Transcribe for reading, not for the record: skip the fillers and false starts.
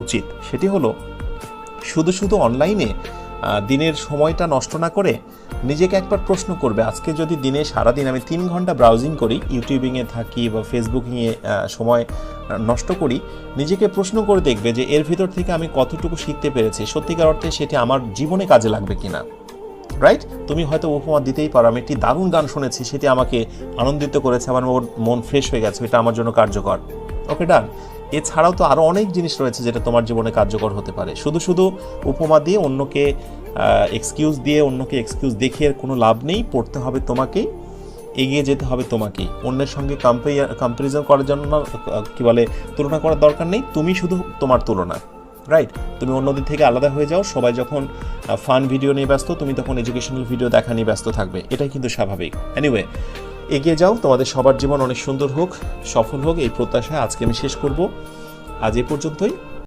উচিত সেটি হলো শুধু শুধু অনলাইনে দিনের সময়টা নষ্ট না করে নিজেকে একবার প্রশ্ন করবে, আজকে যদি দিনে সারাদিন আমি 3 ঘন্টা ব্রাউজিং করি, ইউটিউবিংয়ে থাকি বা ফেসবুকিংয়ে সময় নষ্ট করি, নিজেকে প্রশ্ন করে দেখবে যে এর ভিতর থেকে আমি কতটুকু শিখতে পেরেছি, সত্যিকার অর্থে সেটি আমার জীবনে কাজে লাগবে কিনা। রাইট? তুমি হয়তো উপমা দিতেই পারো, আমি একটি দারুণ গান শুনেছি, সেটি আমাকে আনন্দিত করেছে, আমার মন ফ্রেশ হয়ে গেছে, এটা আমার জন্য কার্যকর। ওকে, ডান। এছাড়াও তো আরও অনেক জিনিস রয়েছে যেটা তোমার জীবনে কার্যকর হতে পারে। শুধু শুধু উপমা দিয়ে অন্যকে এক্সকিউজ দেখিয়ে কোনো লাভ নেই। পড়তে হবে তোমাকেই, এগিয়ে যেতে হবে তোমাকেই। অন্যের সঙ্গে কম্পারিজন করার জন্য তুলনা করার দরকার নেই। তুমি শুধু তোমার তুলনা। রাইট? তুমি অন্যদের থেকে আলাদা হয়ে যাও। সবাই যখন ফান ভিডিও নিয়ে ব্যস্ত, তুমি তখন এডুকেশনাল ভিডিও দেখা নিয়ে ব্যস্ত থাকবে। এটাই কিন্তু স্বাভাবিক। এনিওয়ে, এগিয়ে যাও, তোমাদের সবার জীবন অনেক সুন্দর হোক, সফল হোক, এই প্রত্যাশা আজকে আমি শেষ করব। আজ এ পর্যন্তই।